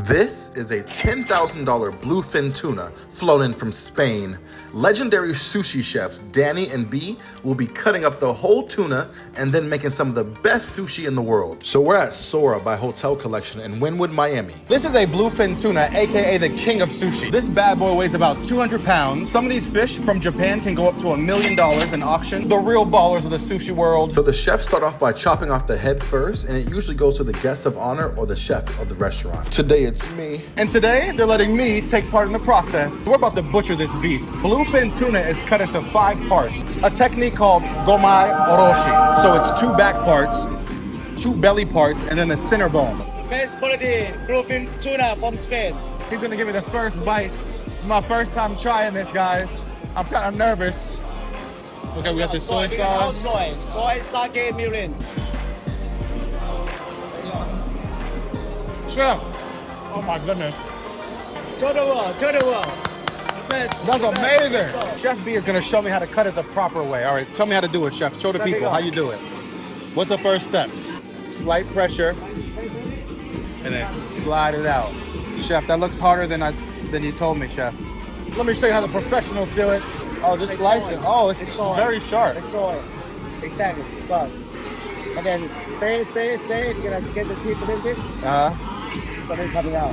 This is a $10,000 bluefin tuna flown in from Spain. Legendary sushi chefs Danny and B will be cutting up the whole tuna and then making some of the best sushi in the world. So we're at SORA by Hotel Collection in Wynwood, Miami. This is a bluefin tuna, aka the king of sushi. This bad boy weighs about 200 pounds. Some of these fish from Japan can go up to $1 million in auction. The real ballers of the sushi world. So the chefs start off by chopping off the head first, and it usually goes to the guest of honor or the chef of the restaurant. Today it's me. And today they're letting me take part in the process. We're about to butcher this beast. Bluefin tuna is cut into 5 parts. A technique called gomai oroshi. So it's 2 back parts, 2 belly parts, and then the center bone. Best quality bluefin tuna from Spain. He's gonna give me the first bite. It's my first time trying this, guys. I'm kind of nervous. Okay, we got the soy sauce. Soy, sake, mirin. Chef. Oh my goodness. Chutoro. That's amazing. Chef B is gonna show me how to cut it the proper way. All right, tell me how to do it, Chef. Show the people how you do it. What's the first steps? Slight pressure, and then slide it out. Chef, that looks harder than you told me, Chef. Let me show you how the professionals do it. Oh, just slice it. Oh, it's very sharp. It's soy. Exactly. First. And then stay. You're gonna get the teeth a little bit. Something coming out.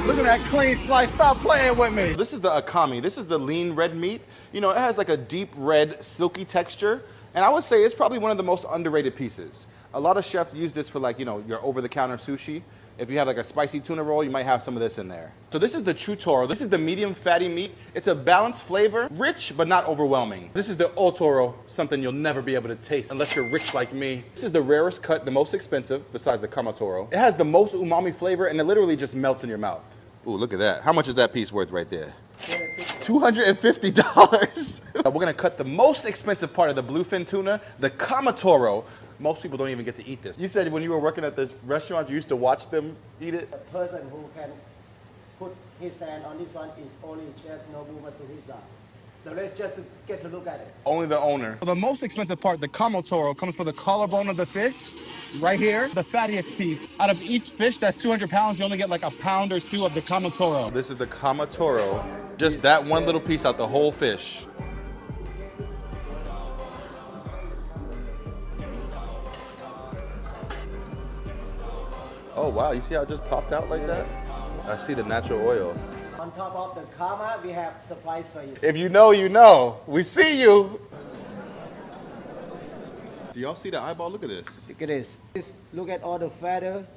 Look at that clean slice. Stop playing with me. This is the Akami. This is the lean red meat. You know, it has like a deep red, silky texture. And I would say it's probably one of the most underrated pieces. A lot of chefs use this for like, you know, your over-the-counter sushi. If you have like a spicy tuna roll, you might have some of this in there. So this is the Chutoro. This is the medium fatty meat. It's a balanced flavor, rich but not overwhelming. This is the Otoro, something you'll never be able to taste unless you're rich like me. This is the rarest cut, the most expensive, besides the Kamatoro. It has the most umami flavor and it literally just melts in your mouth. Ooh, look at that. How much is that piece worth right there? $250. We're gonna cut the most expensive part of the bluefin tuna, the Kamatoro. Most people don't even get to eat this. You said when you were working at the restaurant, you used to watch them eat it? The person who can put his hand on this one is only Chef Nobu Matsuhisa. The rest just to get to look at it. Only the owner. The most expensive part, the Kamatoro, comes from the collarbone of the fish. Right here, the fattiest piece. Out of each fish that's 200 pounds, you only get like a pound or 2 of the Kamatoro. This is the Kamatoro. Just that one little piece out the whole fish. Oh wow, you see how it just popped out like that? I see the natural oil. On top of the kama, we have surprise for you. If you know, you know. We see you. Do y'all see the eyeball? Look at this. Look at this. Look at all the fatty.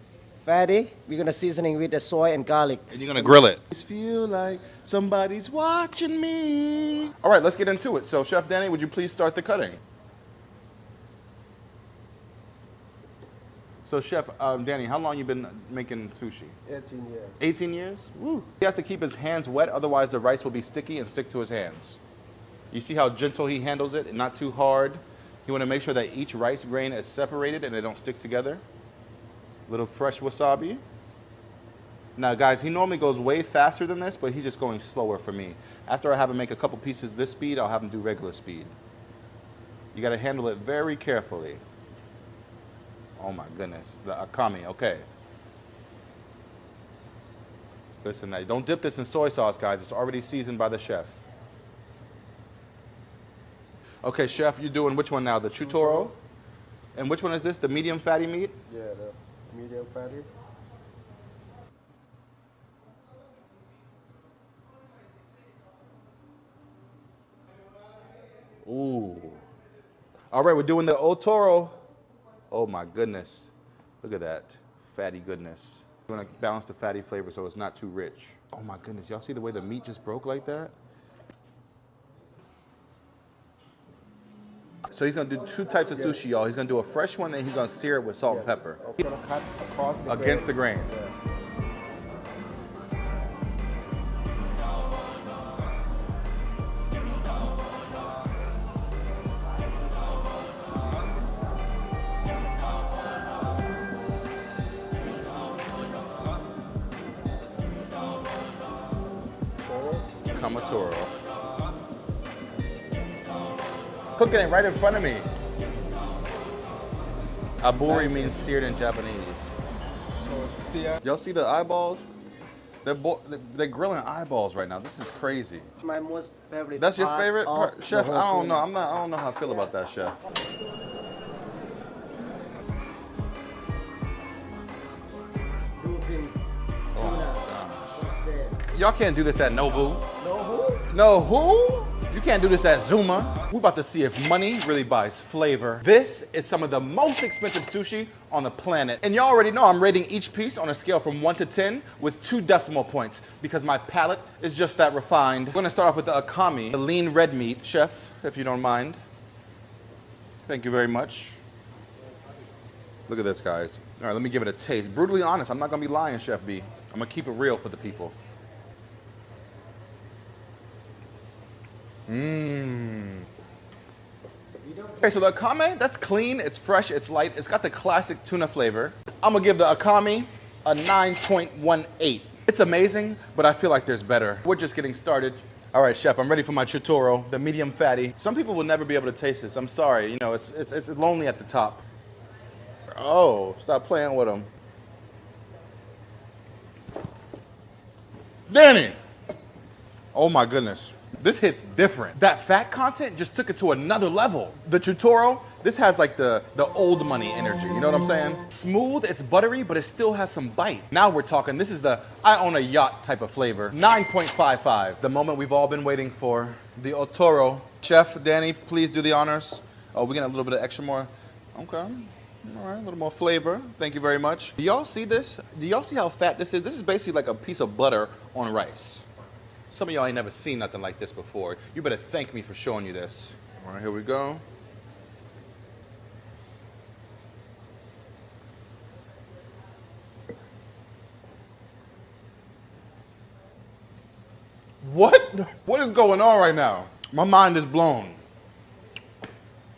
We're gonna seasoning with the soy and garlic. And you're gonna grill it. I feel like somebody's watching me. All right, let's get into it. So Chef Danny, would you please start the cutting? So Chef Danny, how long you been making sushi? 18 years. 18 years? Woo. He has to keep his hands wet, otherwise the rice will be sticky and stick to his hands. You see how gentle he handles it and not too hard? You want to make sure that each rice grain is separated and they don't stick together. A little fresh wasabi. Now guys, he normally goes way faster than this, but he's just going slower for me. After I have him make a couple pieces this speed, I'll have him do regular speed. You got to handle it very carefully. Oh my goodness, the Akami, okay. Listen, now, don't dip this in soy sauce, guys. It's already seasoned by the chef. Okay, Chef, you're doing which one now? The Chutoro? And which one is this? The medium fatty meat? Yeah, the medium fatty. Ooh. All right, we're doing the Otoro. Oh my goodness. Look at that fatty goodness. You want to balance the fatty flavor so it's not too rich. Oh my goodness, y'all see the way the meat just broke like that? So he's gonna do 2 types of sushi, y'all. He's gonna do a fresh one, and he's gonna sear it with salt and pepper. I'm gonna cut across the Against the grain. Yeah. Kamatoro. Cooking it right in front of me. Aburi means seared in Japanese. So Y'all see the eyeballs? They're grilling eyeballs right now. This is crazy. My most favorite. That's your part favorite of part? the Chef, whole I don't know. tuna. I don't know how I feel about that, Chef. Bluefin Tuna. From Spain. Y'all can't do this at Nobu. No who? No, who? You can't do this at Zuma. We're about to see if money really buys flavor. This is some of the most expensive sushi on the planet. And y'all already know I'm rating each piece on a scale from 1 to 10 with 2 decimal points because my palate is just that refined. We're gonna start off with the Akami, the lean red meat. Chef, if you don't mind. Thank you very much. Look at this, guys. All right, let me give it a taste. Brutally honest, I'm not gonna be lying, Chef B. I'm gonna keep it real for the people. Okay, so the Akame, that's clean, it's fresh, it's light, it's got the classic tuna flavor. I'm gonna give the Akame a 9.18. It's amazing, but I feel like there's better. We're just getting started. All right, Chef, I'm ready for my Chutoro, the medium fatty. Some people will never be able to taste this. I'm sorry, you know, it's lonely at the top. Oh, stop playing with them. Danny! Oh my goodness. This hits different. That fat content just took it to another level. The Chutoro, this has like the old money energy, you know what I'm saying? Smooth, it's buttery, but it still has some bite. Now we're talking, this is the I own a yacht type of flavor. 9.55, the moment we've all been waiting for. The Otoro. Chef, Danny, please do the honors. Oh, we're getting a little bit of extra more. Okay, all right, a little more flavor. Thank you very much. Do y'all see this? Do y'all see how fat this is? This is basically like a piece of butter on rice. Some of y'all ain't never seen nothing like this before. You better thank me for showing you this. All right, here we go. What? What is going on right now? My mind is blown.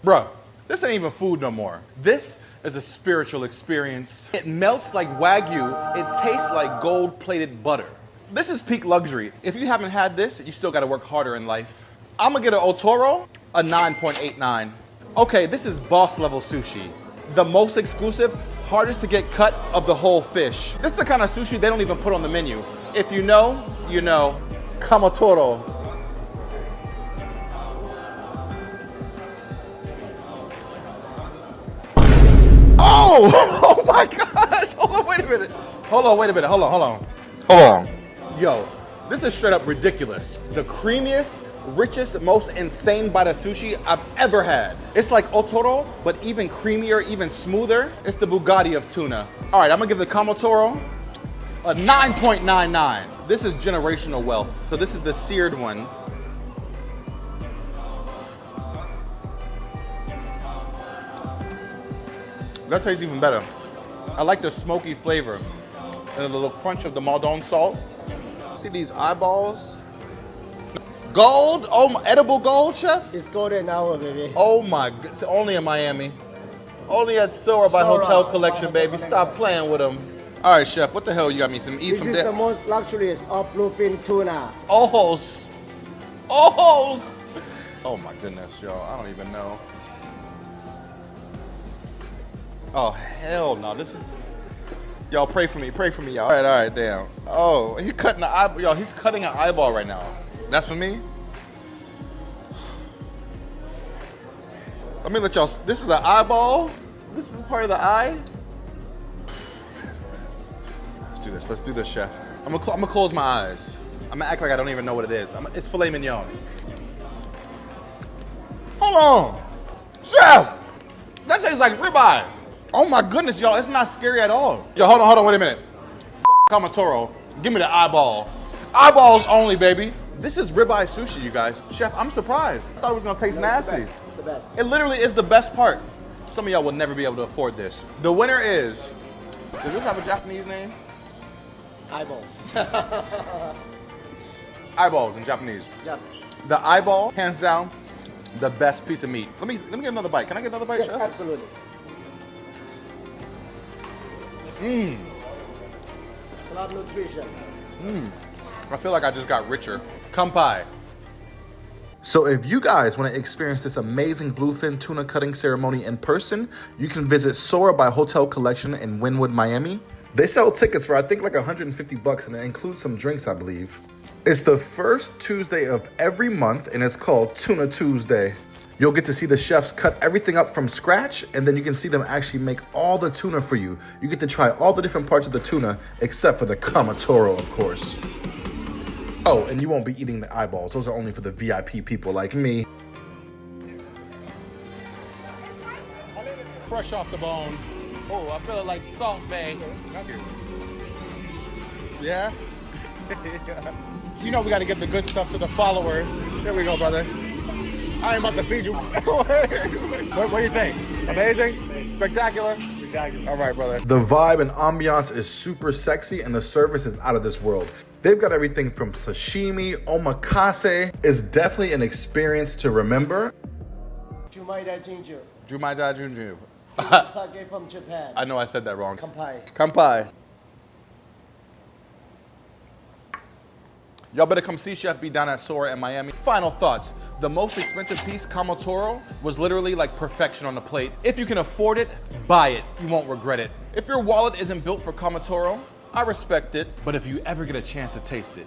Bruh, this ain't even food no more. This is a spiritual experience. It melts like Wagyu. It tastes like gold-plated butter. This is peak luxury. If you haven't had this, you still gotta work harder in life. I'm gonna get an Otoro, a 9.89. Okay, this is boss level sushi. The most exclusive, hardest to get cut of the whole fish. This is the kind of sushi they don't even put on the menu. If you know, you know. Kamatoro. Oh! Oh my gosh! Hold on, wait a minute. Hold on, wait a minute. Hold on. Yo, this is straight up ridiculous. The creamiest, richest, most insane bite of sushi I've ever had. It's like Otoro, but even creamier, even smoother. It's the Bugatti of tuna. All right, I'm gonna give the Kamatoro a 9.99. This is generational wealth. So this is the seared one. That tastes even better. I like the smoky flavor and a little crunch of the Maldon salt. See these eyeballs? Gold? Oh, my, edible gold, Chef? It's golden hour, baby. Oh my god, it's only in Miami. Only at SORA by SORA. Hotel Collection, baby. Stop playing with them. All right, Chef, what the hell you got me? Some This is the most luxurious of bluefin tuna. Ojos. Ojos. Oh my goodness, y'all. I don't even know. Oh, hell no. This is... Y'all pray for me, y'all. All right, damn. Oh, he's cutting the eyeball. Y'all, he's cutting an eyeball right now. That's for me? Let me let y'all, this is the eyeball? This is part of the eye? Let's do this, Chef. I'm gonna close my eyes. I'm gonna act like I don't even know what it is. It's filet mignon. Hold on. Chef! That tastes like ribeye. Oh my goodness, y'all, it's not scary at all. Yo, hold on, wait a minute. Kamatoro, give me the eyeball. Eyeballs only, baby. This is ribeye sushi, you guys. Chef, I'm surprised. I thought it was gonna taste nasty. It's the best. It literally is the best part. Some of y'all will never be able to afford this. The winner is, does this have a Japanese name? Eyeball. Eyeballs in Japanese. Yep. The eyeball, hands down, the best piece of meat. Let me get another bite. Can I get another bite, Yes, Chef? absolutely. Mmm. A lot of nutrition. Mmm. I feel like I just got richer. Kampai. So if you guys want to experience this amazing bluefin tuna cutting ceremony in person, you can visit SORA by Hotel Collection in Wynwood, Miami. They sell tickets for I think like 150 bucks and it includes some drinks, I believe. It's the first Tuesday of every month and it's called Tuna Tuesday. You'll get to see the chefs cut everything up from scratch and then you can see them actually make all the tuna for you. You get to try all the different parts of the tuna except for the Kamatoro, of course. Oh, and you won't be eating the eyeballs. Those are only for the VIP people like me. Fresh off the bone. Oh, I feel it like Salt Bay. Yeah? You know we got to give the good stuff to the followers. There we go, brother. I ain't about to feed you. What do you think? Amazing? Spectacular? Spectacular. All right, brother. The vibe and ambiance is super sexy and the service is out of this world. They've got everything from sashimi, omakase. It's definitely an experience to remember. Jumaida Jinju. Jumaida Junju. Sake from Japan. I know I said that wrong. Kampai. Kampai. Y'all better come see Chef B down at SORA in Miami. Final thoughts. The most expensive piece, Kamatoro, was literally like perfection on the plate. If you can afford it, buy it. You won't regret it. If your wallet isn't built for Kamatoro, I respect it. But if you ever get a chance to taste it,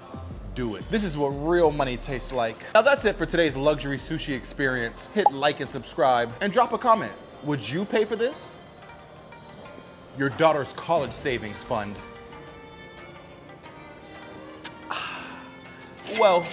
do it. This is what real money tastes like. Now that's it for today's luxury sushi experience. Hit like and subscribe and drop a comment. Would you pay for this? Your daughter's college savings fund. Well,